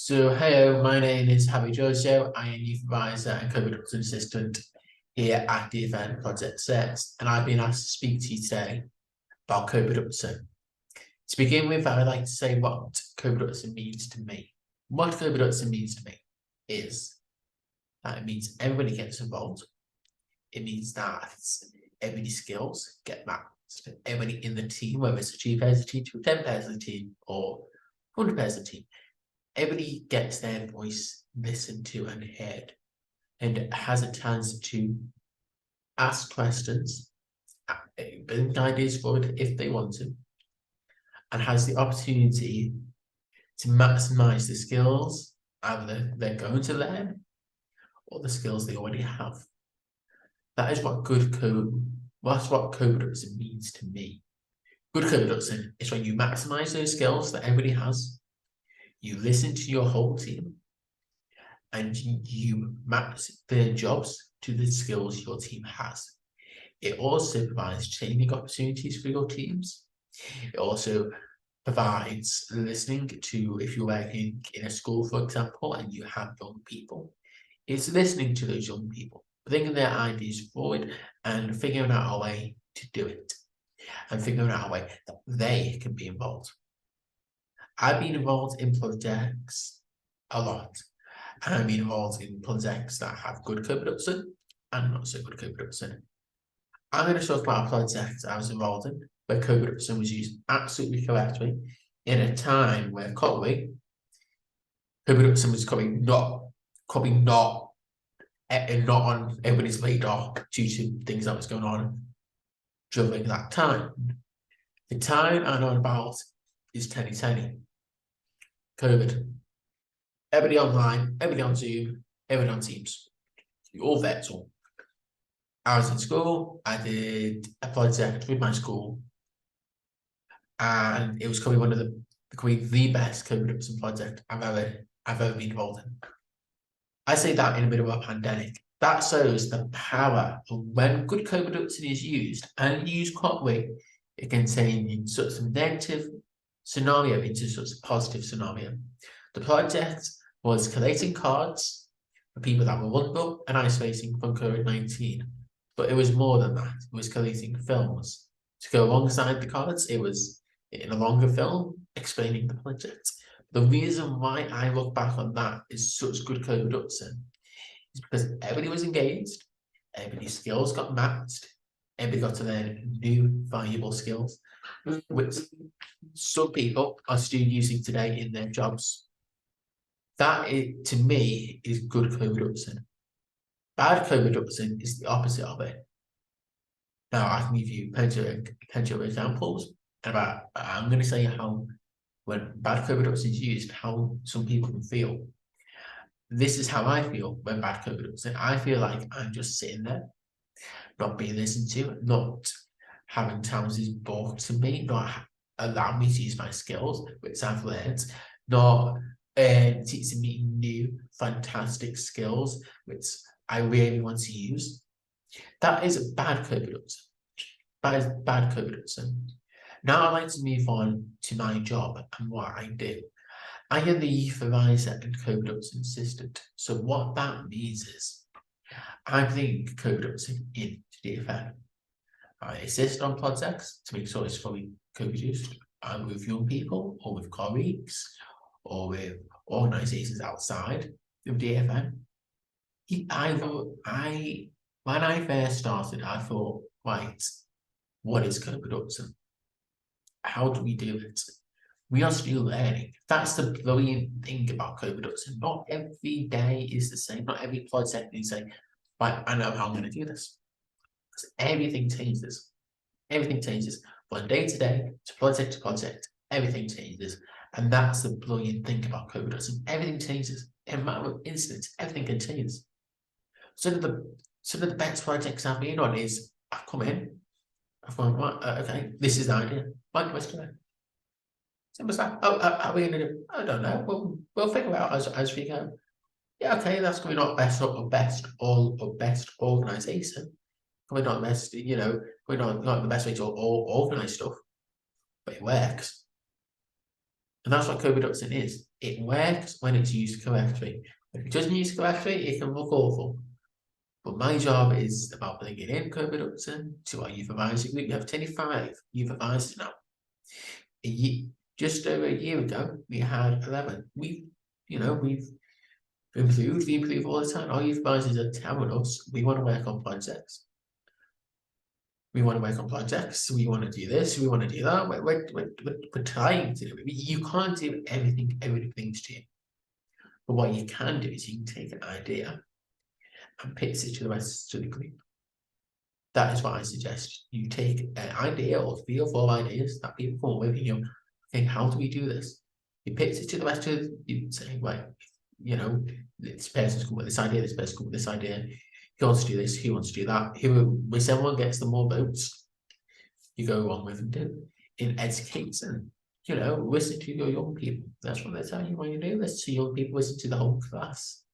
Hello, my name is Georgiou. I am Youth Advisor and Co-Production Assistant here at DFN Project SEARCH, and I've been asked to speak to you today about co-production. To begin with, I would like to say what co-production means to me. What co-production means to me is that it means everybody gets involved. It means that everybody's skills get matched. Everybody in the team, whether it's a 2 pairs of team, 10 pairs of team, or 100 pairs of team, everybody gets their voice listened to and heard, and has a chance to ask questions, bring ideas forward if they want to, and has the opportunity to maximize the skills either they're going to learn or the skills they already have. That is what that's what co-production means to me. Good co-production is when you maximize those skills that everybody has, you listen to your whole team, and you match their jobs to the skills your team has. It also provides training opportunities for your teams. It also provides listening to, if you're working in a school, for example, and you have young people, it's listening to those young people, bringing their ideas forward and figuring out a way to do it, and figuring out a way that they can be involved. I've been involved in projects a lot, and I've been involved in projects that have good co-production and not so good co-production. I'm going to talk about a project I was involved in where co-production was used absolutely correctly in a time where co-production was probably not on everybody's radar due to things that was going on during that time. The time I know about is 2020. COVID. Everybody online, everybody on Zoom, everybody on Teams. All virtual. I was in school, I did a project with my school, and it was probably one of the best co-production project I've ever been involved in. I say that in the middle of a pandemic. That shows the power of when good co-production is used and used correctly, it can turn such a negative scenario into such a positive scenario. The project was collating cards for people that were vulnerable and isolating from COVID-19. But it was more than that. It was collating films to go alongside the cards. It was in a longer film explaining the project. The reason why I look back on that is such good co-production is because everybody was engaged, everybody's skills got matched, everybody got to learn new valuable skills, which some people are still using today in their jobs. That, to me, is good co-production. Bad co-production is the opposite of it. Now, I can give you plenty of examples about, I'm going to say how, when bad co-production is used, how some people can feel. This is how I feel when bad co-production. I feel like I'm just sitting there, not being listened to, not having challenges brought to me, not allowing me to use my skills, which I've learned, not teaching me new, fantastic skills, which I really want to use. That is bad co-production. That is bad co-production. Now I'd like to move on to my job and what I do. I am the Youth Advisor and Co-Production Assistant. So what that means is I bring co-production into DFN. I assist on projects to make sure it's fully co-produced with young people or with colleagues or with organisations outside of DFN. When I first started, I thought, right, what is co-production? How do we do it? We are still learning. That's the brilliant thing about co-production. Not every day is the same. Not every project is saying, right, I know how I'm going to do this. Because everything changes. Everything changes. From day to day, to project, everything changes. And that's the brilliant thing about co-production. Everything changes. In a matter of instance, everything can change. Some of the best projects I've been on is I've come in, I've gone, okay, this is the idea. Right, let's do it. Simple as that. Oh, how are we going to do? I don't know. We'll figure out as we go. Yeah, okay, that's probably not best organisation. Probably not best, probably not the best way to organise stuff, but it works. And And that's what co-production is. It works when it's used correctly. If it doesn't use correctly, it can look awful. But my job is about bringing in co-production to our youth advisory group. We have 25 youth advisors now. Just over a year ago, we had 11. We've improved, we improve all the time. Our youth advisors are telling us we want to work on projects. We want to work on projects. We want to do this. We want to do that. We're trying to do it. You can't do everything everything's to you. But what you can do is you can take an idea and pitch it to the rest of the group. That is what I suggest. You take an idea or 3 or 4 ideas that people come up with, and you think, how do we do this? You pitch it to the rest of you say, right, this person's come with this idea, this person's come with this idea. He wants to do this, he wants to do that. When someone gets the more votes, you go on with and do. In education, listen to your young people. That's what they tell you when you do this. So young people listen to the whole class.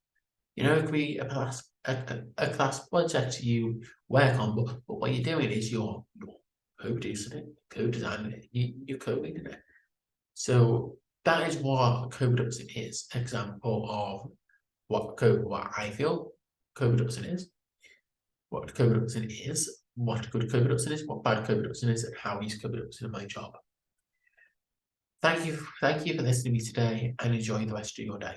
It could be a class project you work on, but what you're doing is you're co-producing it, co-designing it, you're co-leading it. So that is what co-production is. Example of what I feel co-production is, what co-production is, what good co-production is, what bad co-production is, and how we use co-production in my job. Thank you for listening to me today, and enjoy the rest of your day.